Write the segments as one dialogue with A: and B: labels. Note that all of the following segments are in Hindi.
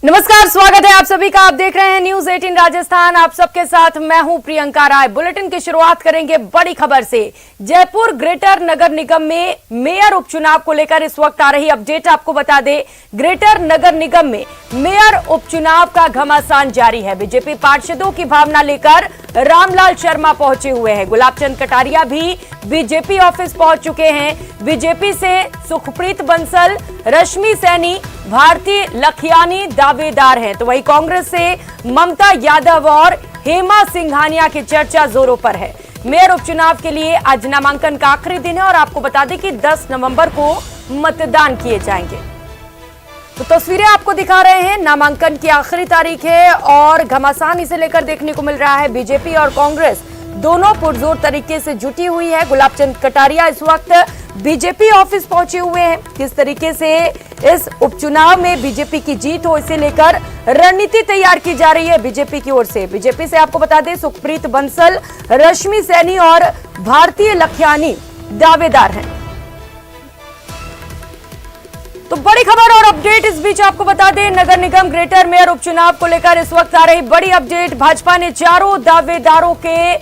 A: नमस्कार, स्वागत है आप सभी का। आप देख रहे हैं न्यूज 18 राजस्थान। आप सबके साथ मैं हूं प्रियंका राय। बुलेटिन की शुरुआत करेंगे बड़ी खबर से। जयपुर ग्रेटर नगर निगम में मेयर उपचुनाव को लेकर इस वक्त आ रही अपडेट आपको बता दें। ग्रेटर नगर निगम में मेयर उपचुनाव का घमासान जारी है। बीजेपी पार्षदों की भावना लेकर रामलाल शर्मा पहुंचे हुए हैं। गुलाबचंद कटारिया भी बीजेपी ऑफिस पहुंच चुके हैं। बीजेपी से सुखप्रीत बंसल, रश्मि सैनी, भारती लखियानी दावेदार हैं, तो वहीं कांग्रेस से ममता यादव और हेमा सिंघानिया की चर्चा जोरों पर है। मेयर उपचुनाव के लिए आज नामांकन का आखिरी दिन है और आपको बता दें कि 10 नवंबर को मतदान किए जाएंगे। तो तस्वीरें आपको दिखा रहे हैं। नामांकन की आखिरी तारीख है और घमासान इसे लेकर देखने को मिल रहा है। बीजेपी और कांग्रेस दोनों पुरजोर तरीके से जुटी हुई है। गुलाबचंद कटारिया इस वक्त बीजेपी ऑफिस पहुंचे हुए हैं। किस तरीके से इस उपचुनाव में बीजेपी की जीत हो, इसे लेकर रणनीति तैयार की जा रही है बीजेपी की ओर से। बीजेपी से आपको बता दें सुखप्रीत बंसल, रश्मि सैनी और भारती लखियानी दावेदार हैं। तो बड़ी खबर और अपडेट इस बीच आपको बता दें, नगर निगम ग्रेटर मेयर उपचुनाव को लेकर इस वक्त आ रही बड़ी अपडेट। भाजपा ने चारों दावेदारों के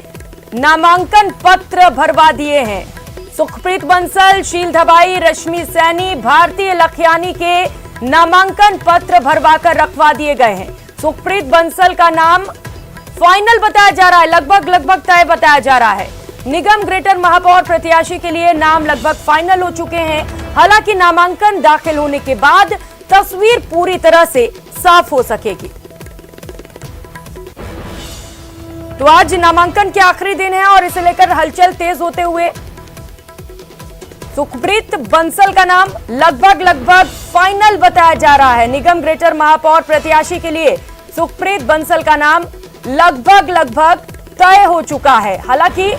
A: नामांकन पत्र भरवा दिए हैं। सुखप्रीत बंसल, शील धबाई, रश्मि सैनी, भारती लखियानी के नामांकन पत्र भरवाकर रखवा दिए गए हैं। सुखप्रीत बंसल का नाम फाइनल बताया जा रहा है, लगभग तय बताया जा रहा है। निगम ग्रेटर महापौर प्रत्याशी के लिए नाम लगभग फाइनल हो चुके हैं। हालांकि नामांकन दाखिल होने के बाद तस्वीर पूरी तरह से साफ हो सकेगी। तो आज नामांकन के आखिरी दिन है और इसे लेकर हलचल तेज होते हुए सुखप्रीत बंसल का नाम लगभग फाइनल बताया जा रहा है। निगम ग्रेटर महापौर प्रत्याशी के लिए सुखप्रीत बंसल का नाम लगभग तय हो चुका है। हालांकि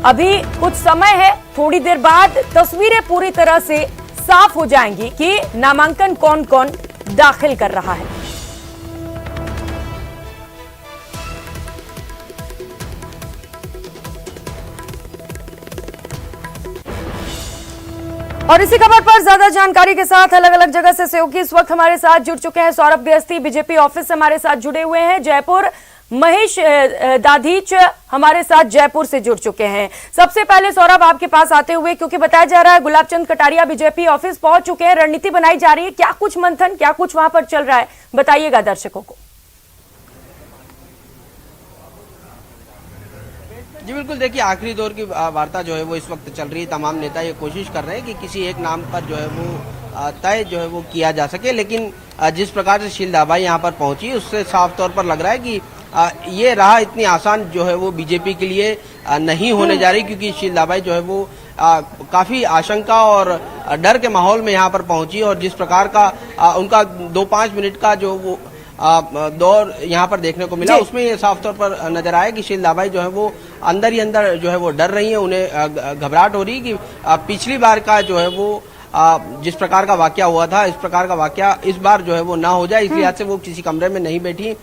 A: अभी कुछ समय है, थोड़ी देर बाद तस्वीरें पूरी तरह से साफ हो जाएंगी कि नामांकन कौन कौन दाखिल कर रहा है। और इसी खबर पर ज्यादा जानकारी के साथ अलग अलग जगह से सहयोगी इस वक्त हमारे साथ जुड़ चुके हैं। सौरभ गृहस्थी बीजेपी ऑफिस से हमारे साथ जुड़े हुए हैं। जयपुर महेश दाधीच हमारे साथ जयपुर से जुड़ चुके हैं। सबसे पहले सौरभ आपके पास आते हुए, क्योंकि बताया जा रहा है गुलाबचंद कटारिया बीजेपी ऑफिस पहुंच चुके हैं, रणनीति बनाई जा रही है, क्या कुछ मंथन, क्या कुछ वहां पर चल रहा है, बताइएगा दर्शकों को।
B: जी बिल्कुल, देखिए आखिरी दौर की वार्ता जो है वो इस वक्त चल रही है। तमाम नेता ये कोशिश कर रहे हैं कि किसी एक नाम पर जो है वो तय जो है वो किया जा सके, लेकिन जिस प्रकार से शील धाबाई यहाँ पर पहुंची उससे साफ तौर पर लग रहा है कि ये राह इतनी आसान जो है वो बीजेपी के लिए नहीं होने जा रही, क्योंकि शील धाबाई जो है वो काफी आशंका और डर के माहौल में यहाँ पर पहुंची और जिस प्रकार का उनका 2-5 मिनट का जो वो दौर यहाँ पर देखने को मिला, उसमें ये साफ तौर पर नजर आया कि शील धाबाई जो है वो अंदर ही अंदर जो है वो डर रही है। उन्हें घबराहट हो रही है कि पिछली बार का जो है वो जिस प्रकार का वाकया हुआ था, इस प्रकार का वाकया इस बार जो है वो ना हो जाए, इस लिहाज से वो किसी कमरे में नहीं बैठी।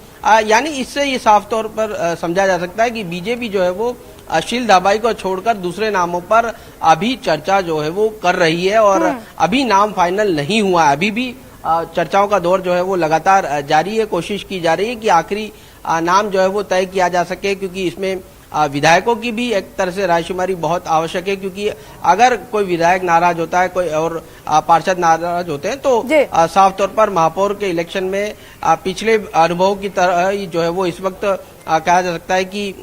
B: यानी इससे ये साफ तौर पर समझा जा सकता है कि बीजेपी जो है वो शील धाबाई को छोड़कर दूसरे नामों पर अभी चर्चा जो है वो कर रही है और अभी नाम फाइनल नहीं हुआ है। अभी भी चर्चाओं का दौर जो है वो लगातार जारी है। कोशिश की जा रही है कि आखिरी नाम जो है वो तय किया जा सके, क्योंकि इसमें विधायकों की भी एक तरह से रायशुमारी बहुत आवश्यक है, क्योंकि अगर कोई विधायक नाराज होता है, कोई और पार्षद नाराज होते हैं तो साफ तौर पर महापौर के इलेक्शन में पिछले अनुभव की तरह ही जो है वो इस वक्त कहा जा सकता है कि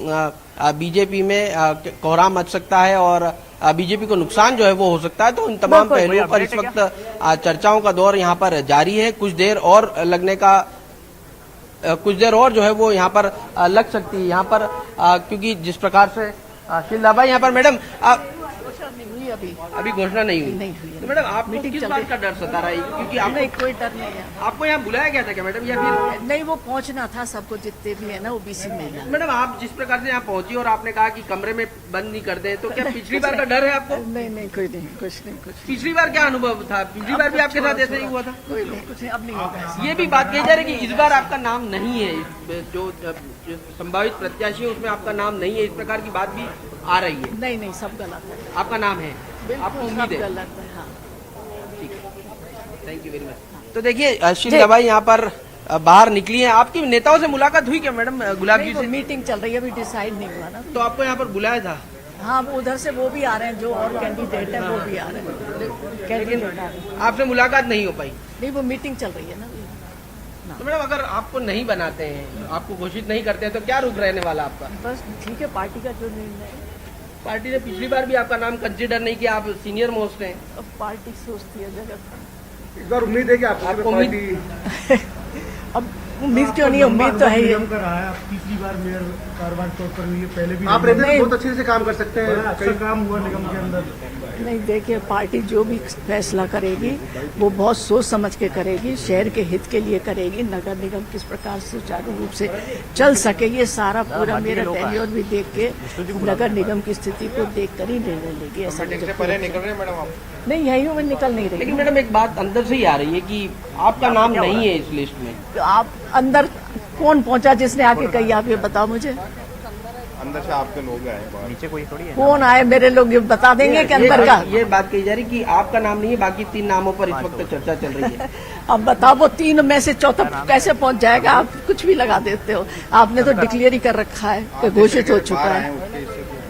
B: बीजेपी में कोहराम मच सकता है और बीजेपी को नुकसान जो है वो हो सकता है। तो उन तमाम पहलुओं पर इस वक्त चर्चाओं का दौर यहाँ पर जारी है। कुछ देर और जो है वो यहाँ पर लग सकती है यहाँ पर, क्योंकि जिस प्रकार से शील धाबाई यहाँ पर मैडम अभी घोषणा नहीं हुई। तो मैडम आपको किस बात का डर सता रहा है, क्योंकि आपको
C: कोई डर नहीं है।
B: आपको यहाँ बुलाया गया था क्या मैडम, या फिर
C: नहीं, वो पहुंचना था सबको, जितने भी है ना ओबीसी में।
B: मैडम आप जिस प्रकार से यहाँ पहुंची और आपने कहा कि कमरे में बंद नहीं कर दे, तो क्या पिछली बार का डर है आपको?
C: नहीं, कोई नहीं, कुछ
B: पिछली बार क्या अनुभव था? पिछली बार भी आपके साथ ऐसा ही हुआ था?
C: कोई नहीं, कुछ नहीं, अब नहीं होगा।
B: ये भी बात कही जा रही है कि इस बार आपका नाम नहीं है, जो संभावित प्रत्याशी है उसमें आपका नाम नहीं है, इस प्रकार की बात भी आ रही है।
C: नहीं, सब गलत है।
B: आपका नाम है, आपको उम्मीद है?
C: गलत है, हाँ।
B: ठीक है, थैंक यू वेरी मच। तो देखिए शील धाबाई यहाँ पर बाहर निकली हैं, आपकी नेताओं से मुलाकात हुई क्या मैडम गुलाब जी
C: नहीं, वो
B: से?
C: मीटिंग चल रही है, अभी डिसाइड नहीं हुआ ना।
B: तो आपको यहाँ पर बुलाया था?
C: हाँ, वो उधर से वो भी आ रहे हैं, जो और कैंडिडेट है वो भी आ रहे हैं, कैंडिडेट आ रहे हैं।
B: आपसे मुलाकात नहीं हो पाई?
C: नहीं, वो मीटिंग चल रही है ना।
B: तो मैडम अगर आपको नहीं बनाते हैं, आपको घोषित नहीं करते हैं, तो क्या रुख रहने वाला आपका?
C: बस ठीक है, पार्टी का जो निर्णय है।
B: पार्टी ने पिछली बार भी आपका नाम कंसिडर नहीं किया, आप सीनियर मोस्ट हैं।
C: अब पार्टी सोचती है जगह।
D: इस बार उम्मीद है कि
B: आपको उम्मीद-
D: पार्टी
C: अब उम्मीद क्यों नहीं, उम्मीद तो है ही।
E: निगम का रहा है, अब तीसरी बार मेयर कारवां के तौर पर हुई है, पहले भी
D: आप रहते
C: नहीं।
D: तो बहुत अच्छे से काम कर सकते
E: बड़ा
D: हैं।
E: अच्छा काम हुआ निगम के अंदर।
C: नहीं, देखिए, पार्टी जो भी फैसला करेगी वो बहुत सोच समझ के करेगी, शहर के हित के लिए करेगी। नगर निगम किस प्रकार सुचारू रूप से चल सके, ये सारा पूरा मेरा टेन्योर भी देख के नगर निगम की स्थिति को देख कर ही निर्णय लेगी। ऐसा मुझे
D: पहले निकल रहे हैं मैडम आप?
C: नहीं, यही हूँ मैं, निकल नहीं रही
B: लेकिन
C: हूँ।
B: मैडम एक बात अंदर से ही आ रही है कि आपका नाम नहीं है इस लिस्ट में।
C: तो आप अंदर कौन पहुंचा जिसने आके कही, आप ये बताओ मुझे।
D: अंदर से आपके लोग आए नीचे कोई थोड़ी है।
C: कौन आए मेरे लोग, ये बता देंगे कि अंदर का।
B: ये बात कही जा रही कि आपका नाम नहीं है, बाकी 3 नामों पर इस वक्त चर्चा चल रही है।
C: अब बताओ, वो 3 में से चौथा कैसे पहुंच जाएगा? आप कुछ भी लगा देते हो। आपने तो डिक्लेयर ही कर रखा है कि घोषित हो चुका है।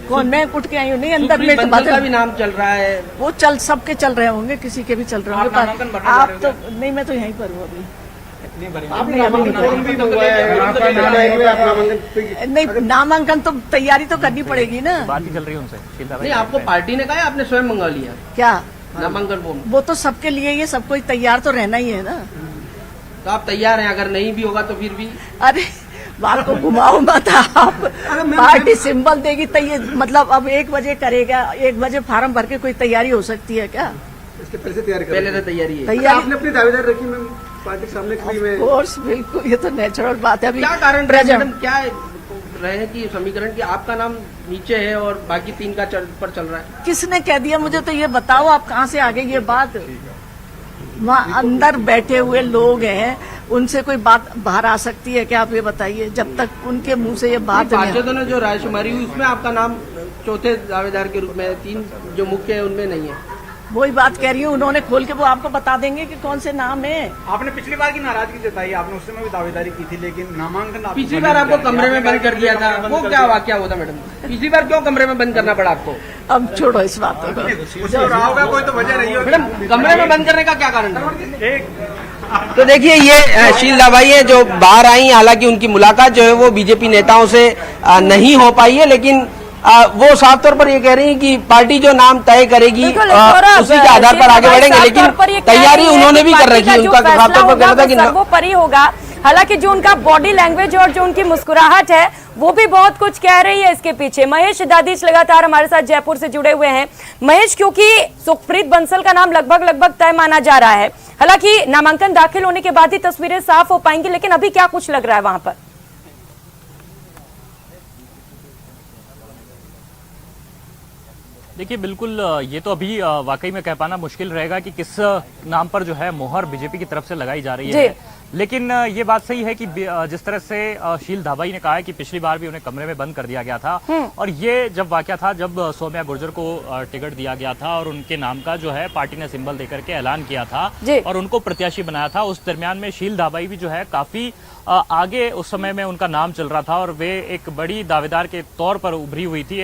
C: कौन? मैं उठ के आई हूँ? नहीं, अंदर में तो
B: बंसल का भी नाम चल रहा है।
C: वो सबके चल रहे होंगे, किसी के भी चल रहे होंगे।
B: नामांकन भरने जा
C: आप
B: रहे
C: तो
B: हो
C: नहीं, मैं तो यहीं पर हूँ अभी। नहीं, नामांकन तो तैयारी तो करनी पड़ेगी ना।
F: बात ही चल रही है उनसे।
B: नहीं, आपको पार्टी ने कहा है, आपने स्वयं मंगा लिया
C: क्या?
B: नामांकन फॉर्म?
C: वो तो सबके लिए, ये सबको तैयार तो रहना ही है ना।
B: तो आप तैयार हैं? अगर नहीं भी होगा तो फिर भी?
C: अरे, बात को घुमाओ मत आप। पार्टी सिंबल देगी मतलब अब 1 बजे करेगा, 1 बजे फार्म भर के कोई तैयारी हो सकती है क्या?
D: इसके पहले से तैयारी
B: पहले से तैयारी है।
C: तैयारी
D: आपने अपनी दावेदार रखी मैम पार्टी के सामने खड़ी में।
C: कोर्स, बिल्कुल, ये तो नेचुरल बात है। अभी
B: क्या कारण रहे
C: प्रेजेंट
B: मैडम, क्या रहे कि समीकरण की आपका नाम नीचे है और बाकी 3 का पर चल रहा है?
C: किसने कह दिया? मुझे तो ये बताओ, आप कहाँ से आ गई ये बात? वहाँ अंदर बैठे हुए लोग हैं, उनसे कोई बात बाहर आ सकती है क्या? आप ये बताइए। जब तक उनके मुंह से ये बात नहीं।
B: पार्षदों ने जो रायशुमारी हुई उसमें आपका नाम चौथे दावेदार के रूप में, 3 जो मुख्य है उनमें नहीं है।
C: वही बात कह रही हूँ, उन्होंने खोल के वो आपको बता देंगे कि कौन से नाम है।
E: आपने पिछली बार की नाराजगी जताई, आपने उस समय भी दावेदारी की थी, लेकिन नामांकन
B: पिछली बार आपको कमरे में बंद कर दिया था, वो क्या वाकया हुआ था मैडम? पिछली बार क्यों कमरे में बंद करना पड़ा आपको?
C: अब छोड़ो इस बात को।
D: कोई तो वजह नहीं
B: मैडम, कमरे में बंद करने का क्या कारण था? तो देखिए, ये शील दबाई है जो बाहर आई। हालांकि उनकी मुलाकात जो है वो बीजेपी नेताओं से नहीं हो पाई है, लेकिन वो साफ तौर पर ये कह रही हैं कि पार्टी जो नाम तय करेगी उसी के आधार पर आगे बढ़ेंगे। लेकिन तैयारी उन्होंने भी कर रखी है। उनका साफ तौर पर कहना था कि
A: सर्वोपरि होगा। हालांकि जो उनका बॉडी लैंग्वेज और जो उनकी मुस्कुराहट है वो भी बहुत कुछ कह रही है इसके पीछे। महेश दादीच लगातार हमारे साथ जयपुर से जुड़े हुए हैं। महेश, क्योंकि सुखप्रीत बंसल का नाम लगभग तय माना जा रहा है, हालांकि नामांकन दाखिल होने के बाद ही तस्वीरें साफ हो पाएंगी, लेकिन अभी क्या कुछ लग रहा है वहां पर?
F: देखिए, बिल्कुल ये तो अभी वाकई में कह पाना मुश्किल रहेगा कि किस नाम पर जो है मोहर बीजेपी की तरफ से लगाई जा रही है। लेकिन ये बात सही है कि जिस तरह से शील धाबाई ने कहा है कि पिछली बार भी उन्हें कमरे में बंद कर दिया गया था, और ये जब वाकया था जब सौम्या गुर्जर को टिकट दिया गया था और उनके नाम का जो है पार्टी ने सिंबल देकर के ऐलान किया था और उनको प्रत्याशी बनाया था। उस दरमियान में शील धाबाई भी जो है काफी आगे उस समय में उनका नाम चल रहा था और वे एक बड़ी दावेदार के तौर पर उभरी हुई थी।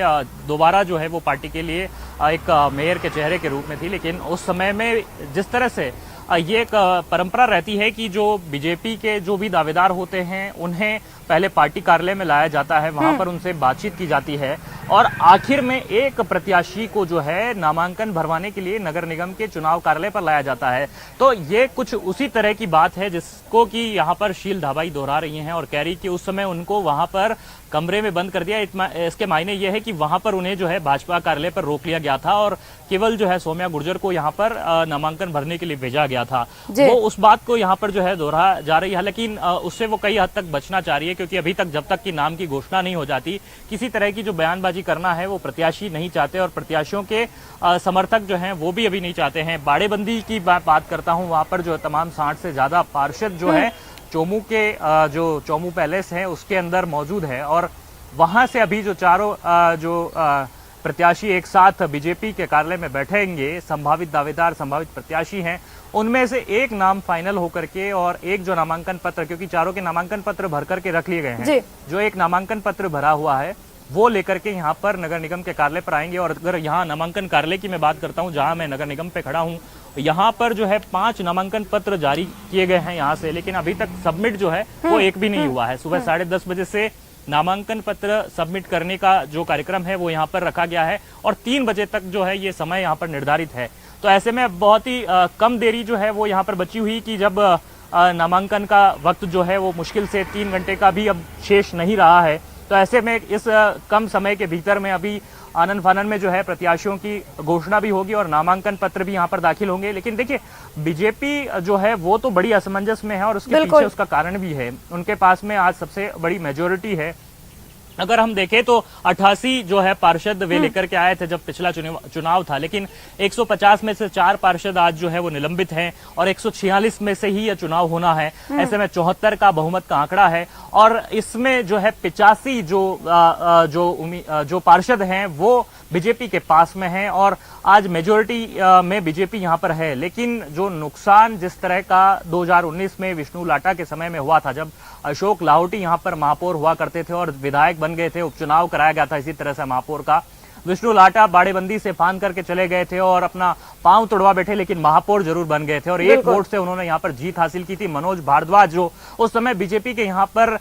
F: दोबारा जो है वो पार्टी के लिए एक मेयर के चेहरे के रूप में थी। लेकिन उस समय में जिस तरह से ये एक परंपरा रहती है कि जो बीजेपी के जो भी दावेदार होते हैं उन्हें पहले पार्टी कार्यालय में लाया जाता है, वहां पर उनसे बातचीत की जाती है और आखिर में एक प्रत्याशी को जो है नामांकन भरवाने के लिए नगर निगम के चुनाव कार्यालय पर लाया जाता है। तो ये कुछ उसी तरह की बात है जिसको कि यहाँ पर शील धाबाई दोहरा रही हैं और कह रही कि उस समय उनको वहां पर कमरे में बंद कर दिया। इसके मायने ये है कि वहां पर उन्हें जो है भाजपा कार्यालय पर रोक लिया गया था और केवल जो है सौम्या गुर्जर को यहाँ पर नामांकन भरने के लिए भेजा गया था। वो उस बात को यहाँ पर जो है दोहरा जा रही है, लेकिन उससे वो कई हद तक बचना चाह रही है क्योंकि अभी तक जब तक कि नाम की घोषणा नहीं हो जाती किसी तरह की जो बयानबाजी करना है वो प्रत्याशी नहीं चाहते और प्रत्याशियों के समर्थक जो हैं वो भी अभी नहीं चाहते हैं। बाड़ेबंदी की बात करता हूं, वहां पर जो तमाम 60 से ज्यादा पार्षद जो है चोमू के जो चोमू पैलेस है उसके अंदर मौजूद है और वहां से अभी जो चारों प्रत्याशी एक साथ बीजेपी के कार्यालय में बैठेंगे, संभावित दावेदार संभावित प्रत्याशी हैं उनमें से एक नाम फाइनल होकर के और एक जो नामांकन पत्र, क्योंकि चारों के नामांकन पत्र भर करके रख लिए गए हैं, जो एक नामांकन पत्र भरा हुआ है वो लेकर के यहाँ पर नगर निगम के कार्यालय पर आएंगे। और अगर यहाँ नामांकन कार्यालय की मैं बात करता हूँ, जहाँ मैं नगर निगम पे खड़ा हूँ, यहाँ पर जो है 5 नामांकन पत्र जारी किए गए हैं यहाँ से, लेकिन अभी तक सबमिट जो है वो एक भी नहीं हुआ है। सुबह 10:30 बजे से नामांकन पत्र सबमिट करने का जो कार्यक्रम है वो यहाँ पर रखा गया है और 3 बजे तक जो है ये समय यहाँ पर निर्धारित है। तो ऐसे में बहुत ही कम देरी जो है वो यहाँ पर बची हुई कि जब नामांकन का वक्त जो है वो मुश्किल से 3 घंटे का भी अब शेष नहीं रहा है। तो ऐसे में इस कम समय के भीतर में अभी आनन फानन में जो है प्रत्याशियों की घोषणा भी होगी और नामांकन पत्र भी यहाँ पर दाखिल होंगे। लेकिन देखिए, बीजेपी जो है वो तो बड़ी असमंजस में है और उसके पीछे उसका कारण भी है। उनके पास में आज सबसे बड़ी मेजोरिटी है। अगर हम देखें तो 88 जो है पार्षद वे लेकर के आए थे जब पिछला चुनाव था, लेकिन 150 में से 4 पार्षद आज जो है वो निलंबित हैं और 146 में से ही यह चुनाव होना है। ऐसे में 74 का बहुमत का आंकड़ा है और इसमें जो है 85 जो पार्षद हैं वो बीजेपी के पास में हैं और आज मेजोरिटी में बीजेपी यहां पर है। लेकिन जो नुकसान जिस तरह का 2019 में विष्णु लाटा के समय में हुआ था, जब अशोक लाहोटी यहां पर महापौर हुआ करते थे और विधायक बन गए थे, उपचुनाव कराया गया था इसी तरह से महापौर का, विष्णु लाटा बाड़ेबंदी से फांद करके चले गए थे और अपना पांव तोड़वा बैठे, लेकिन महापौर जरूर बन गए थे और 1 वोट से उन्होंने यहाँ पर जीत हासिल की थी। मनोज भारद्वाज जो उस समय बीजेपी के यहाँ पर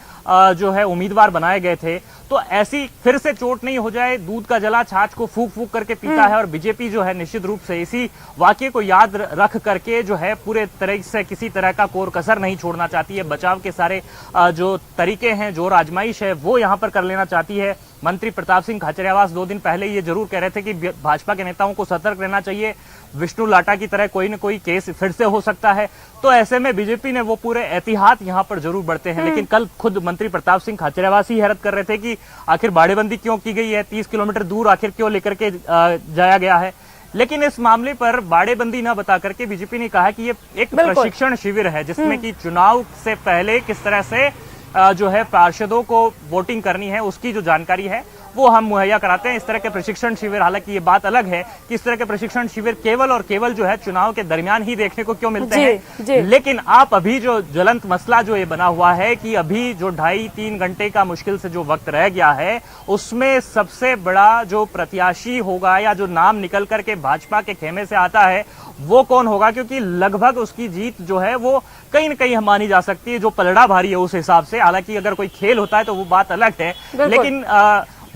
F: जो है उम्मीदवार बनाए गए थे। तो ऐसी फिर से चोट नहीं हो जाए, दूध का जला छाछ को फूक फूक करके पीता है और बीजेपी जो है निश्चित रूप से इसी वाक्य को याद रख करके जो है पूरे तरह से किसी तरह का कोर कसर नहीं छोड़ना चाहती है। बचाव के सारे जो तरीके हैं, जो आजमाइश है वो यहाँ पर कर लेना चाहती है। मंत्री प्रताप सिंह खाचरियावास 2 दिन पहले ये जरूर कह रहे थे कि भाजपा के नेताओं को सतर्क रहना चाहिए, विष्णु लाटा की तरह कोई न कोई केस फिर से हो सकता है। तो ऐसे में बीजेपी ने वो पूरे एहतियात यहाँ पर जरूर बढ़ते हैं। लेकिन कल खुद मंत्री प्रताप सिंह खाचरियावास ही हैरत कर रहे थे कि आखिर बाड़ेबंदी क्यों की गई है, 30 किलोमीटर दूर आखिर क्यों लेकर के जाया गया है। लेकिन इस मामले पर बाड़ेबंदी न बता करके बीजेपी ने कहा कि ये एक प्रशिक्षण शिविर है जिसमें कि चुनाव से पहले किस तरह से जो है पार्षदों को वोटिंग करनी है उसकी जो जानकारी है वो हम मुहैया कराते हैं। इस तरह के प्रशिक्षण शिविर, हालांकि ये बात अलग है कि इस तरह के प्रशिक्षण शिविर केवल और केवल जो है चुनाव के दरमियान ही देखने को क्यों मिलते हैं। लेकिन आप अभी जो ज्वलंत मसला जो ये बना हुआ है कि अभी जो 2.5-3 घंटे का मुश्किल से जो वक्त रह गया है उसमें सबसे बड़ा जो प्रत्याशी होगा या जो नाम निकल करके भाजपा के खेमे से आता है वो कौन होगा, क्योंकि लगभग उसकी जीत जो है वो कहीं न कहीं मानी जा सकती है, जो पलड़ा भारी है उस हिसाब से। हालांकि अगर कोई खेल होता है तो वो बात अलग है, लेकिन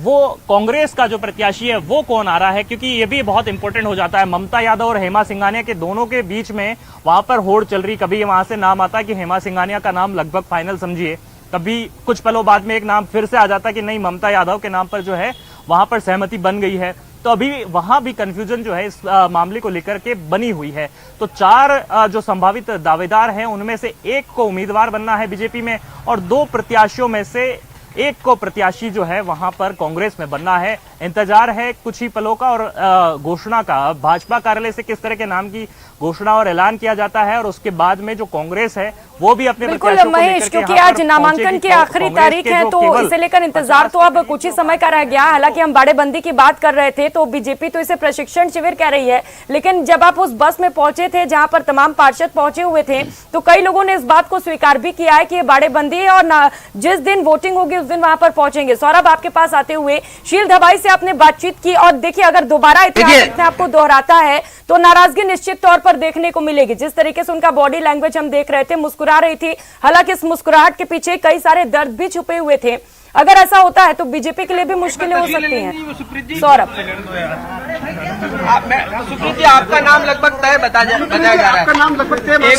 F: वो कांग्रेस का जो प्रत्याशी है वो कौन आ रहा है, क्योंकि ये भी बहुत इंपॉर्टेंट हो जाता है। ममता यादव और हेमा सिंघानिया के दोनों के बीच में वहां पर होड़ चल रही, कभी वहां से नाम आता है कि हेमा सिंघानिया का नाम लगभग फाइनल समझिए, कभी कुछ पलों बाद में एक नाम फिर से आ जाता है कि नहीं ममता यादव के नाम पर जो है वहां पर सहमति बन गई है। तो अभी वहां भी कंफ्यूजन जो है इस मामले को लेकर के बनी हुई है। तो 4 जो संभावित दावेदार हैं उनमें से एक को उम्मीदवार बनना है बीजेपी में और 2 प्रत्याशियों में से एक को प्रत्याशी जो है वहां पर कांग्रेस में बनना है। इंतजार है कुछ ही पलों का और घोषणा का। भाजपा कार्यालय से किस तरह के नाम की घोषणा और ऐलान किया जाता है और उसके बाद में जो कांग्रेस है वो भी अपने
A: बिल्कुल महेश, क्योंकि आज नामांकन की आखिरी तारीख है तो इसे लेकर इंतजार तो अब कुछ ही समय का रह गया। हालांकि हम बाड़ेबंदी की बात कर रहे थे तो बीजेपी तो इसे प्रशिक्षण शिविर कह रही है, लेकिन जब आप उस बस में पहुंचे थे जहां पर तमाम पार्षद पहुंचे हुए थे तो कई लोगों ने इस बात को स्वीकार भी किया है कि ये बाड़ेबंदी है और जिस दिन वोटिंग होगी उस दिन वहां पर पहुंचेंगे। सौरभ, आपके पास आते हुए शील धबाई से आपने बातचीत की और देखिए अगर दोबारा इतिहास आपको दोहराता है तो नाराजगी निश्चित तौर पर देखने को मिलेगी। जिस तरीके से उनका बॉडी लैंग्वेज हम देख रहे थे, मुस्कुरा रही थी, हालांकि इस मुस्कुराहट के पीछे कई सारे दर्द भी छुपे हुए थे। अगर ऐसा होता है तो बीजेपी के लिए भी मुश्किलें हो सकती हैं। सौरभ,
B: सुप्रीत जी, आपका नाम लगभग तय बताया जा रहा है।
E: आपका नाम लगभग तय,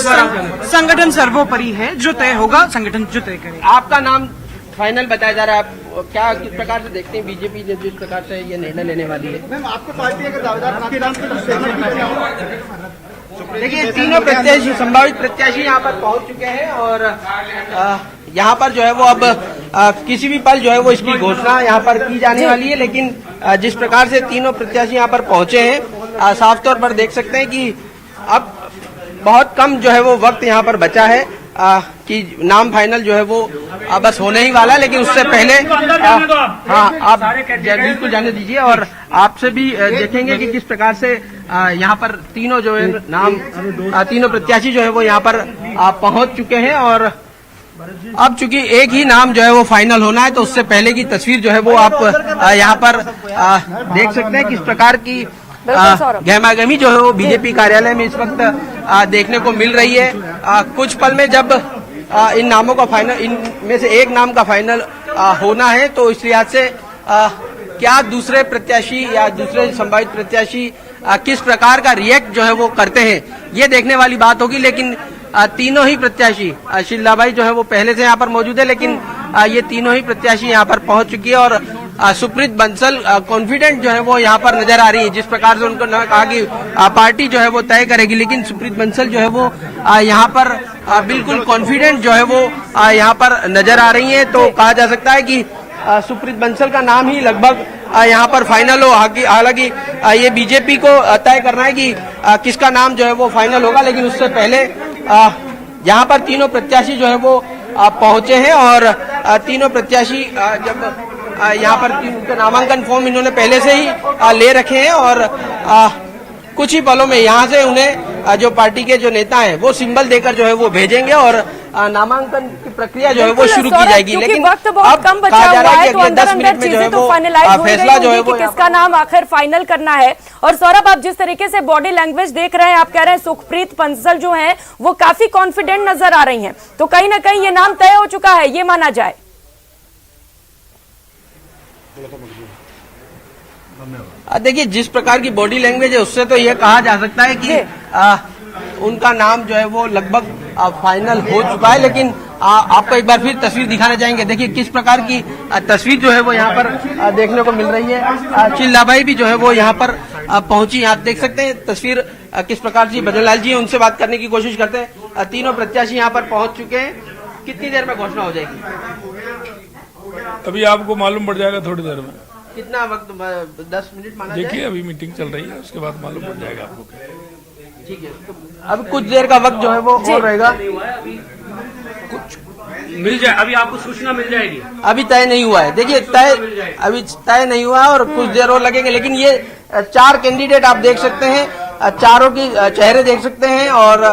E: संगठन सर्वोपरि है, जो तय होगा संगठन जो तय करेगा।
B: आपका नाम फाइनल बताया जा रहा है। आप क्या किस प्रकार से देखते हैं बीजेपी जिस प्रकार से ये निर्णय लेने वाली है?
E: मैम, आपको पार्टी अगर दावेदार आपके नाम
B: देखिए, तीनों प्रत्याशी संभावित प्रत्याशी यहाँ पर पहुंच चुके हैं और यहाँ पर जो है वो अब किसी भी पल जो है वो इसकी घोषणा यहाँ पर की जाने वाली है। लेकिन जिस प्रकार से तीनों प्रत्याशी यहाँ पर पहुंचे हैं, साफ तौर पर देख सकते हैं कि अब बहुत कम जो है वो वक्त यहाँ पर बचा है कि नाम फाइनल जो है वो बस होने ही वाला है। लेकिन उससे पहले हाँ, आप बिल्कुल जाने दीजिए और आपसे भी देखेंगे कि किस प्रकार से यहाँ पर तीनों जो है नाम तीनों प्रत्याशी जो है वो यहाँ पर पहुंच चुके हैं और अब चूंकि एक ही नाम जो है वो फाइनल होना है तो उससे पहले की तस्वीर जो है वो आप यहाँ पर देख सकते हैं किस प्रकार की गहमागहमी जो है वो बीजेपी कार्यालय में इस वक्त देखने को मिल रही है। कुछ पल में जब इन नामों का फाइनल, इनमें से एक नाम का फाइनल होना है तो इस लिहाज से क्या दूसरे प्रत्याशी या दूसरे संभावित प्रत्याशी किस प्रकार का रिएक्ट जो है वो करते हैं ये देखने वाली बात होगी। लेकिन तीनों ही प्रत्याशी, शीलाबाई जो है वो पहले से यहाँ पर मौजूद है, लेकिन ये तीनों ही प्रत्याशी यहाँ पर पहुंच चुकी है और सुप्रीत बंसल कॉन्फिडेंट जो है वो यहाँ पर नजर आ रही है। जिस प्रकार से उनको कहा कि पार्टी जो है वो तय करेगी, लेकिन सुप्रीत बंसल जो है वो यहाँ पर बिल्कुल कॉन्फिडेंट जो है वो यहाँ पर नजर आ रही है। तो कहा जा सकता है कि सुप्रीत बंसल का नाम ही लगभग यहाँ पर फाइनल हो। हालांकि ये बीजेपी को तय करना है कि किसका नाम जो है वो फाइनल होगा, लेकिन उससे पहले यहाँ पर तीनों प्रत्याशी जो है वो पहुंचे हैं और तीनों प्रत्याशी जब यहाँ पर उनका नामांकन फॉर्म इन्होंने पहले से ही ले रखे हैं और कुछ ही पलों में यहाँ से उन्हें जो पार्टी के जो नेता हैं वो सिंबल देकर जो है वो भेजेंगे और नामांकन की प्रक्रिया जो है वो शुरू की जाएगी। लेकिन
A: वक्त बहुत कम बचा हुआ है तो अंदर अंदर चीजें तो फाइनलाइज हो
B: फैसला जो है
A: कि किसका नाम आखिर फाइनल करना है। और सौरभ, आप जिस तरीके से बॉडी लैंग्वेज देख रहे हैं, आप कह रहे हैं सुखप्रीत बंसल जो है वो काफी कॉन्फिडेंट नजर आ रही है, तो कहीं ना कहीं ये नाम तय हो चुका है, ये माना जाए।
B: देखिए, जिस प्रकार की बॉडी लैंग्वेज है उससे तो ये कहा जा सकता है कि उनका नाम जो है वो लगभग फाइनल हो चुका है। लेकिन आपको एक बार फिर तस्वीर दिखाना चाहेंगे। देखिए किस प्रकार की तस्वीर जो है वो यहाँ पर देखने को मिल रही है। शीलाबाई भी जो है वो यहाँ पर पहुंची, आप देख सकते हैं तस्वीर किस प्रकार से। भजनलाल जी उनसे बात करने की कोशिश करते हैं। तीनों प्रत्याशी यहाँ पर पहुंच चुके हैं, कितनी देर में घोषणा हो जाएगी?
G: अभी आपको मालूम पड़ जाएगा थोड़ी देर में।
B: कितना वक्त? 10 मिनट माना जाए।
G: देखिए अभी मीटिंग चल रही है, उसके बाद मालूम पड़ जाएगा आपको।
B: ठीक है, तो अब कुछ देर का वक्त जो है वो और रहेगा।
G: कुछ मिल जाए, अभी आपको सूचना मिल जाएगी।
B: अभी तय नहीं हुआ है। देखिए अभी तय नहीं हुआ है और कुछ देर और लगेंगे। लेकिन ये 4 कैंडिडेट आप देख सकते हैं, चारों की चेहरे देख सकते हैं और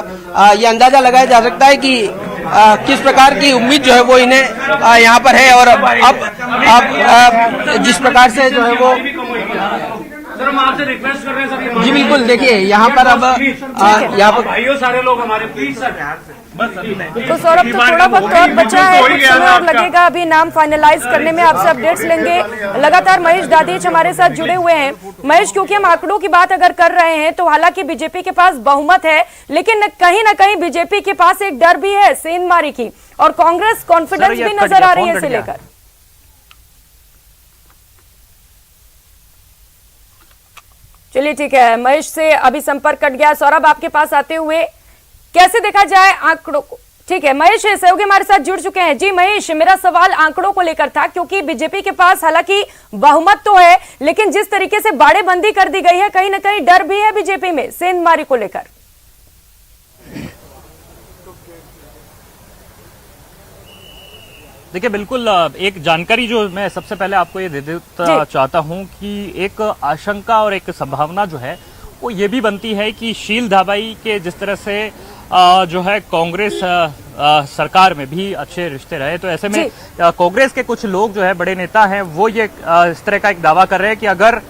B: ये अंदाजा लगाया जा सकता है कि किस प्रकार की उम्मीद जो है वो इन्हें यहाँ पर है। और अब जिस प्रकार से जो है वो
G: सर हम आपसे रिक्वेस्ट कर रहे हैं सर।
B: जी बिल्कुल, देखिए यहाँ पर अब यहाँ पर
G: भाइयों सारे लोग हमारे प्लीज सर
A: तो सौरभ, तो थोड़ा वक्त और बचा है, कुछ समय और लगेगा अभी नाम फाइनलाइज करने में। आपसे अपडेट्स लेंगे। लगातार महेश दादेच हमारे साथ जुड़े हुए हैं। महेश, क्योंकि हम आंकड़ों की बात अगर कर रहे हैं तो हालांकि बीजेपी के पास बहुमत है, लेकिन कहीं ना कहीं बीजेपी के पास एक डर भी है सेंधमारी की, और कांग्रेस कॉन्फिडेंस भी नजर आ रही है इसे लेकर। चलिए ठीक है, महेश से अभी संपर्क कट गया। सौरभ, आपके पास आते हुए कैसे देखा जाए आंकड़ों को? ठीक है, महेश सहयोगी हमारे साथ जुड़ चुके हैं। जी महेश, मेरा सवाल आंकड़ों को लेकर था, क्योंकि बीजेपी के पास हालांकि बहुमत तो है, लेकिन जिस तरीके से बाड़ेबंदी कर दी गई है, कहीं ना कहीं डर भी है बीजेपी में सेंधमारी को लेकर।
F: देखिए बिल्कुल, एक जानकारी जो मैं सबसे पहले आपको ये दे देना चाहता हूं कि एक आशंका और एक संभावना जो है वो ये भी बनती है कि शील धाबाई के जिस तरह से जो है कांग्रेस सरकार में भी अच्छे रिश्ते रहे, तो ऐसे में कांग्रेस के कुछ लोग जो है बड़े नेता हैं वो ये इस तरह का एक दावा कर रहे हैं कि अगर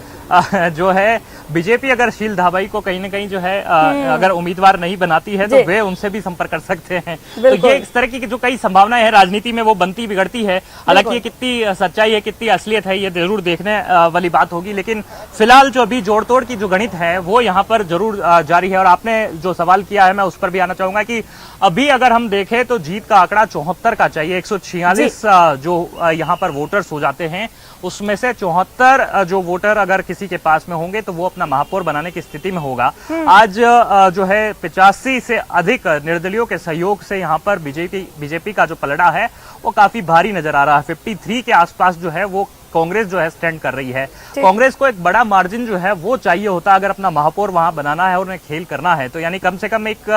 F: जो है बीजेपी अगर शील धाबाई को कहीं ना कहीं जो है अगर उम्मीदवार नहीं बनाती है तो वे उनसे भी संपर्क कर सकते हैं। तो ये इस तरह की जो कई संभावनाएं हैं राजनीति में वो बनती बिगड़ती है। हालांकि ये कितनी सच्चाई है, कितनी असलियत है, ये जरूर देखने वाली बात होगी। लेकिन फिलहाल जो अभी जोड़ तोड़ की जो गणित है वो यहाँ पर जरूर जारी है। और आपने जो सवाल किया है मैं उस पर भी आना चाहूंगा कि अभी अगर हम देखें तो जीत का आंकड़ा 74 का चाहिए। 146 जो यहाँ पर वोटर्स हो जाते हैं, उसमें से 74 जो वोटर अगर किसी के पास में होंगे तो वो अपना महापौर बनाने की स्थिति में होगा। आज जो है 85 से अधिक निर्दलियों के सहयोग से यहाँ पर बीजेपी का जो पलड़ा है वो काफी भारी नजर आ रहा है। 53 के आसपास जो है वो कांग्रेस जो है स्टैंड कर रही है। कांग्रेस को एक बड़ा मार्जिन जो है वो चाहिए होता अगर अपना महापौर वहां बनाना है और उन्हें खेल करना है, तो यानी कम से कम एक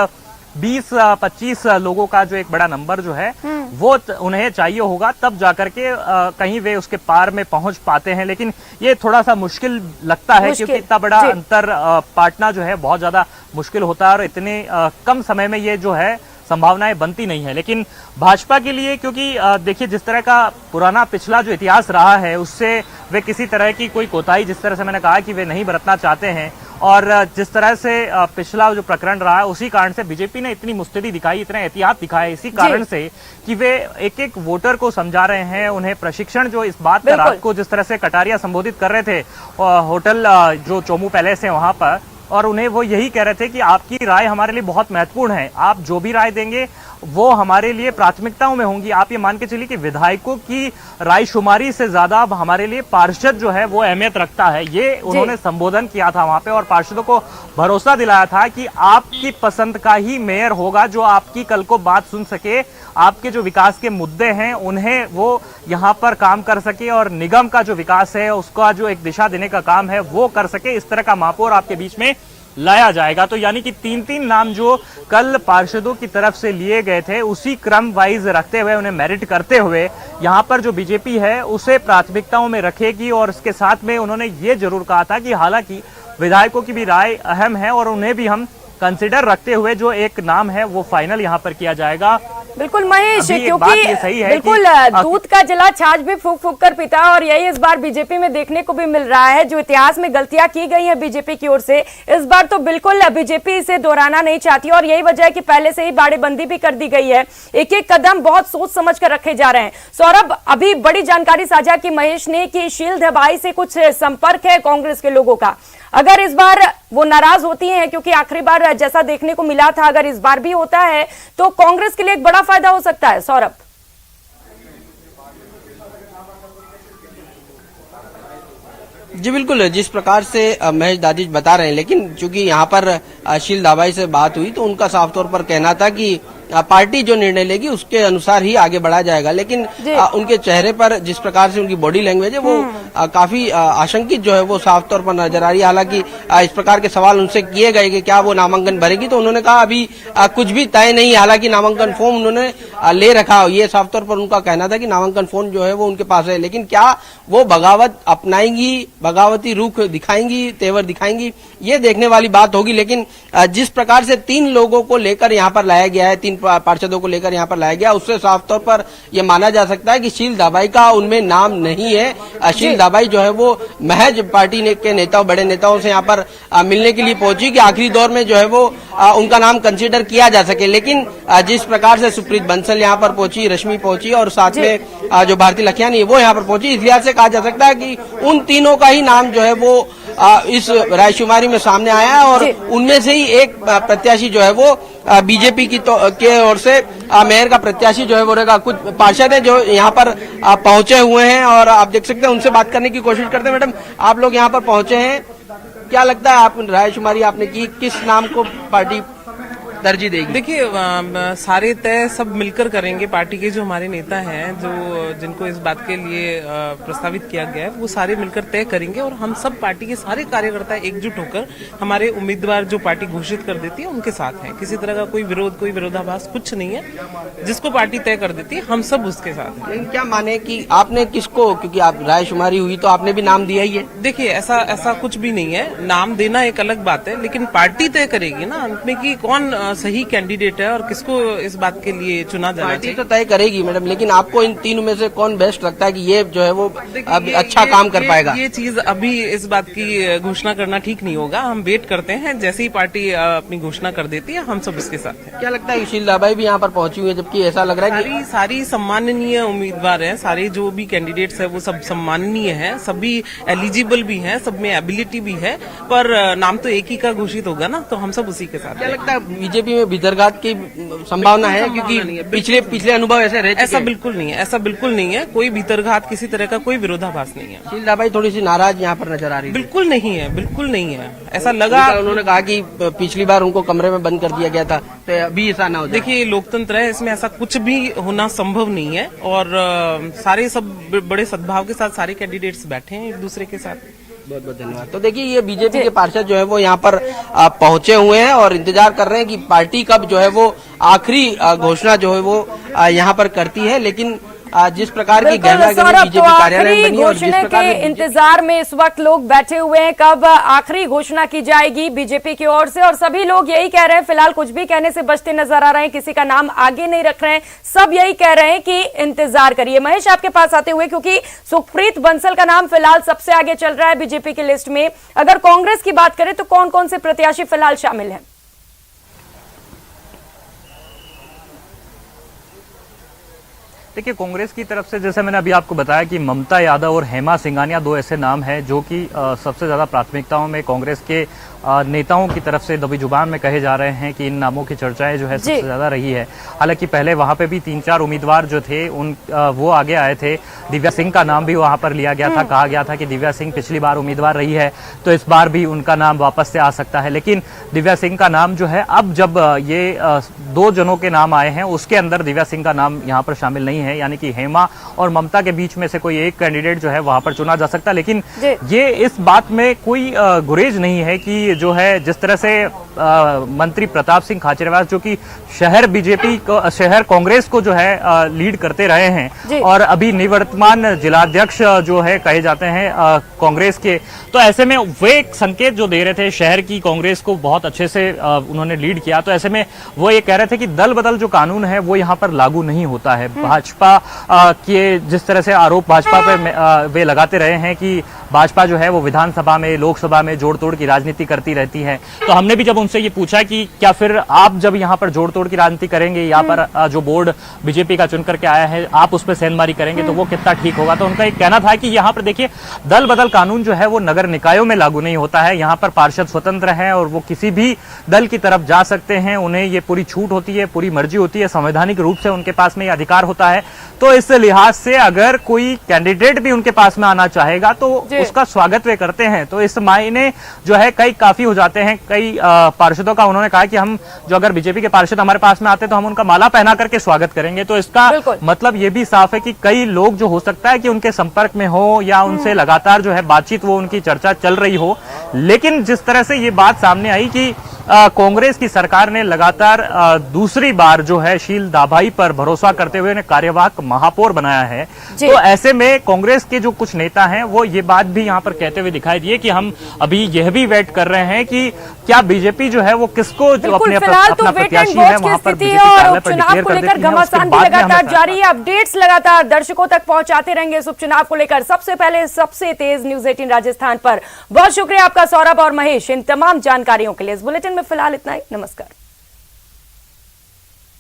F: 20-25 लोगों का जो एक बड़ा नंबर जो है वो उन्हें चाहिए होगा, तब जाकर के कहीं वे उसके पार में पहुंच पाते हैं। लेकिन ये थोड़ा सा मुश्किल लगता है क्योंकि इतना बड़ा अंतर पाटना जो है बहुत ज्यादा मुश्किल होता है और इतने कम समय में ये जो है संभावनाएं बनती नहीं है। लेकिन भाजपा के लिए, क्योंकि देखिए जिस तरह का पुराना पिछला जो इतिहास रहा है उससे वे किसी तरह की कोई कोताही, जिस तरह से मैंने कहा कि वे नहीं बरतना चाहते हैं, और जिस तरह से पिछला जो प्रकरण रहा है उसी कारण से बीजेपी ने इतनी मुस्तैदी दिखाई, इतना एहतियात दिखाया इसी कारण से कि वे एक एक वोटर को समझा रहे हैं, उन्हें प्रशिक्षण जो इस बात का रात को जिस तरह से कटारिया संबोधित कर रहे थे होटल जो चोमू पैलेस है वहां पर, और उन्हें वो यही कह रहे थे कि आपकी राय हमारे लिए बहुत महत्वपूर्ण है, आप जो भी राय देंगे वो हमारे लिए प्राथमिकताओं में होंगी। आप ये मान के चलिए कि विधायकों की रायशुमारी से ज्यादा हमारे लिए पार्षद जो है वो अहमियत रखता है। ये उन्होंने संबोधन किया था वहां पे और पार्षदों को भरोसा दिलाया था कि आपकी पसंद का ही मेयर होगा जो आपकी कल को बात सुन सके, आपके जो विकास के मुद्दे हैं उन्हें वो यहाँ पर काम कर सके और निगम का जो विकास है उसका जो एक दिशा देने का काम है वो कर सके। इस तरह का महापौर आपके बीच में लाया जाएगा। तो यानी कि 3-3 नाम जो कल पार्षदों की तरफ से लिए गए थे उसी क्रम वाइज रखते हुए, उन्हें मेरिट करते हुए यहां पर जो बीजेपी है उसे प्राथमिकताओं में रखेगी। और इसके साथ में उन्होंने ये जरूर कहा था कि हालांकि विधायकों की भी राय अहम है और उन्हें भी हम कंसिडर रखते हुए जो एक नाम है वो फाइनल यहां पर किया जाएगा।
A: बिल्कुल महेश, क्योंकि
F: सही है
A: बिल्कुल दूध का जला छाछ भी फूक फूक कर पीता है और यही इस बार बीजेपी में देखने को भी मिल रहा है। जो इतिहास में गलतियां की गई हैं बीजेपी की ओर से, इस बार तो बिल्कुल बीजेपी इसे दोहराना नहीं चाहती और यही वजह है कि पहले से ही बाड़ेबंदी भी कर दी गई है। एक एक कदम बहुत सोच समझ कर रखे जा रहे हैं। सौरभ, अभी बड़ी जानकारी साझा की महेश ने कि शील दबाई से कुछ संपर्क है कांग्रेस के लोगों का। अगर इस बार वो नाराज होती हैं, क्योंकि आखिरी बार जैसा देखने को मिला था, अगर इस बार भी होता है तो कांग्रेस के लिए एक बड़ा फायदा हो सकता है। सौरभ,
B: जी बिल्कुल, जिस प्रकार से महेश दादिज बता रहे हैं, लेकिन चूंकि यहाँ पर शील दाबाई से बात हुई तो उनका साफ तौर पर कहना था कि पार्टी जो निर्णय लेगी उसके अनुसार ही आगे बढ़ा जाएगा। लेकिन उनके चेहरे पर जिस प्रकार से उनकी बॉडी लैंग्वेज है वो काफी आशंकित जो है वो साफ तौर पर नजर आ रही है। हालांकि इस प्रकार के सवाल उनसे किए गए कि क्या वो नामांकन भरेगी, तो उन्होंने कहा अभी कुछ भी तय नहीं है। हालांकि नामांकन फॉर्म उन्होंने ले रखा, ये साफ तौर पर उनका कहना था कि नामांकन फॉर्म जो है वो उनके पास है, लेकिन क्या वो बगावत अपनाएंगी, बगावती रुख दिखाएंगी, तेवर दिखाएंगी, ये देखने वाली बात होगी। लेकिन जिस प्रकार से 3 लोगों को लेकर यहाँ पर लाया गया है, 3 पार्षदों को लेकर यहाँ पर लाया गया, उससे साफ तौर पर यह माना जा सकता है कि शील दाबाई का उनमें नाम नहीं है। शील दाबाई जो है वो महज पार्टी के नेताओं, बड़े नेताओं से यहाँ पर मिलने के लिए पहुंची कि आखिरी दौर में जो है वो उनका नाम कंसीडर किया जा सके। लेकिन जिस प्रकार से सुप्रीत बंसल यहाँ पर पहुंची, रश्मि पहुंची और साथ में जो भारती लखियानी वो यहाँ पर पहुंची, इस लिहाज से कहा जा सकता है कि उन तीनों का ही नाम जो है वो इस रायशुमारी में सामने आया है और उनमें से ही एक प्रत्याशी जो है वो बीजेपी की के ओर से मेयर का प्रत्याशी जो है वो रहेगा। कुछ पार्षद हैं जो यहाँ पर पहुंचे हुए हैं और आप देख सकते हैं, उनसे बात करने की कोशिश करते हैं। मैडम, आप लोग यहाँ पर पहुंचे हैं, क्या लगता है, आप रायशुमारी आपने की, किस नाम को पार्टी तरजीह देगी?
H: देखिए, सारे तय सब मिलकर करेंगे। पार्टी के जो हमारे नेता हैं, जो जिनको इस बात के लिए प्रस्तावित किया गया है, वो सारे मिलकर तय करेंगे और हम सब पार्टी के सारे कार्यकर्ता एकजुट होकर हमारे उम्मीदवार जो पार्टी घोषित कर देती है उनके साथ हैं। किसी तरह का कोई विरोध, कोई विरोधाभास कुछ नहीं है। जिसको पार्टी तय कर देती है हम सब उसके साथ हैं।
B: क्या माने कि आपने किसको, क्योंकि आप रायशुमारी हुई तो आपने भी नाम दिया ही है?
H: देखिए, ऐसा कुछ भी नहीं है। नाम देना एक अलग बात है, लेकिन पार्टी तय करेगी ना अंत में कि कौन सही कैंडिडेट है और किसको इस बात के लिए चुना जाना चाहिए।
B: तो तय करेगी मैडम, लेकिन आपको इन तीनों में से कौन बेस्ट लगता है कि ये जो है वो अच्छा काम कर पाएगा?
H: ये चीज अभी इस बात की घोषणा करना ठीक नहीं होगा। हम वेट करते हैं, जैसे ही पार्टी अपनी घोषणा कर देती है हम सब इसके साथ हैं।
B: क्या लगता है शील दाबाई भी यहाँ पर पहुंची हुई है, जबकि ऐसा लग रहा है कि
H: सारी सम्माननीय उम्मीदवार हैं, सारे जो भी कैंडिडेट्स हैं वो सब सम्माननीय हैं, सभी एलिजिबल भी हैं, सब में एबिलिटी भी है, पर नाम तो एक ही का घोषित होगा ना, तो हम सब उसी के साथ।
B: क्या लगता है बीजेपी में भीतरघात की संभावना है, क्योंकि पिछले अनुभव ऐसे रह चुके हैं?
H: ऐसा बिल्कुल नहीं है, ऐसा बिल्कुल नहीं है। कोई भीतरघात, किसी तरह का कोई विरोधाभास नहीं है।
B: शील दाबाई थोड़ी सी नाराज यहाँ पर नजर आ रही है।
H: बिल्कुल नहीं है, बिल्कुल नहीं है, ऐसा लगा।
B: उन्होंने कहा कि पिछली बार उनको कमरे में बंद कर दिया गया था, तो अभी ऐसा ना हो जाए।
H: देखिए, लोकतंत्र है, इसमें ऐसा कुछ भी होना संभव नहीं है और सारे सब बड़े सद्भाव के साथ सारे कैंडिडेट्स बैठे हैं एक दूसरे के साथ।
B: बहुत बहुत धन्यवाद। तो देखिए ये बीजेपी के पार्षद जो है वो यहाँ पर पहुंचे हुए हैं और इंतजार कर रहे हैं कि पार्टी कब जो है वो आखिरी घोषणा जो है वो यहाँ पर करती है। लेकिन जिस प्रकार की गहमा बीजेपी कार्यालय में बनी और जिस
A: घोषणा
B: प्रकार
A: के इंतजार में इस वक्त लोग बैठे हुए हैं, कब आखिरी घोषणा की जाएगी बीजेपी की ओर से। और सभी लोग यही कह रहे हैं, फिलहाल कुछ भी कहने से बचते नजर आ रहे हैं, किसी का नाम आगे नहीं रख रहे हैं, सब यही कह रहे हैं कि इंतजार करिए। महेश, आपके पास आते हुए, क्योंकि सुखप्रीत बंसल का नाम फिलहाल सबसे आगे चल रहा है बीजेपी की लिस्ट में, अगर कांग्रेस की बात करें तो कौन कौन से प्रत्याशी फिलहाल शामिल हैं?
F: देखिए, कांग्रेस की तरफ से जैसे मैंने अभी आपको बताया कि ममता यादव और हेमा सिंघानिया दो ऐसे नाम हैं जो कि सबसे ज्यादा प्राथमिकताओं में कांग्रेस के नेताओं की तरफ से दबी जुबान में कहे जा रहे हैं कि इन नामों की चर्चाएं जो है सबसे ज्यादा रही है। हालांकि पहले वहां पे भी 3-4 उम्मीदवार जो थे वो आगे आए थे। दिव्या सिंह का नाम भी वहां पर लिया गया था, कहा गया था कि दिव्या सिंह पिछली बार उम्मीदवार रही है तो इस बार भी उनका नाम वापस से आ सकता है। लेकिन दिव्या सिंह का नाम जो है, अब जब ये 2 जनों के नाम आए हैं उसके अंदर दिव्या सिंह का नाम यहाँ पर शामिल नहीं है, यानी कि हेमा और ममता के बीच में से कोई एक कैंडिडेट जो है वहां पर चुना जा सकता। लेकिन ये इस बात में कोई गुरेज नहीं है कि जो है जिस तरह से मंत्री प्रताप सिंह खाचरियावास जो कि शहर बीजेपी को, शहर कांग्रेस को जो है लीड करते रहे हैं और अभी निवर्तमान जिलाध्यक्ष जो है कहे जाते हैं कांग्रेस के, तो ऐसे में वे एक संकेत जो दे रहे थे शहर की कांग्रेस को बहुत अच्छे से उन्होंने लीड किया। तो ऐसे में वो ये कह रहे थे कि दल बदल जो कानून है वो यहाँ पर लागू नहीं होता है। भाजपा के जिस तरह से आरोप भाजपा पे वे लगाते रहे हैं कि भाजपा जो है वो विधानसभा में, लोकसभा में जोड़ तोड़ की राजनीति करती रहती है, तो हमने भी जब उनसे ये पूछा कि क्या फिर आप जब यहाँ पर जोड़ तोड़ की राजनीति करेंगे, यहाँ पर जो बोर्ड बीजेपी का चुन करके आया है आप उस पर सेंधमारी करेंगे तो वो कितना ठीक होगा, तो उनका एक कहना था कि यहाँ पर देखिए दल बदल कानून जो है वो नगर निकायों में लागू नहीं होता है। यहाँ पर पार्षद स्वतंत्र हैं और वो किसी भी दल की तरफ जा सकते हैं, उन्हें ये पूरी छूट होती है, पूरी मर्जी होती है, संवैधानिक रूप से उनके पास में ये अधिकार होता है। तो इस लिहाज से अगर कोई कैंडिडेट भी उनके पास में आना चाहेगा तो उसका स्वागत वे करते हैं। तो इस मायने जो है कई काफी हो जाते हैं। कई पार्षदों का उन्होंने कहा कि हम जो अगर बीजेपी के पार्षद हमारे पास में आते तो हम उनका माला पहना करके स्वागत करेंगे। तो इसका मतलब ये भी साफ है कि कई लोग जो हो सकता है कि उनके संपर्क में हो या उनसे लगातार जो है बातचीत, वो उनकी चर्चा चल रही हो। लेकिन जिस तरह से ये बात सामने आई कि कांग्रेस की सरकार ने लगातार दूसरी बार जो है शील दाभाई पर भरोसा करते हुए उन्हें कार्यवाहक महापौर बनाया है, तो ऐसे में कांग्रेस के जो कुछ नेता हैं वो ये बात भी यहाँ पर कहते हुए दिखाई दिए कि हम अभी यह भी वेट कर रहे हैं कि क्या बीजेपी जो है वो किसको जो अपने अपना प्रत्याशी है वहां पर बीजेपी कार्यालय पर डिक्लेयर कर देती है। उसके बाद
A: लगातार जारी है, अपडेट्स लगातार दर्शकों तक पहुंचाते रहेंगे इस उपचुनाव को लेकर। सबसे पहले सबसे तेज न्यूज़ 18 राजस्थान पर बहुत शुक्रिया आपका सौरभ और महेश इन तमाम जानकारियों के लिए। इस बुलेटिन में फिलहाल इतना ही। नमस्कार।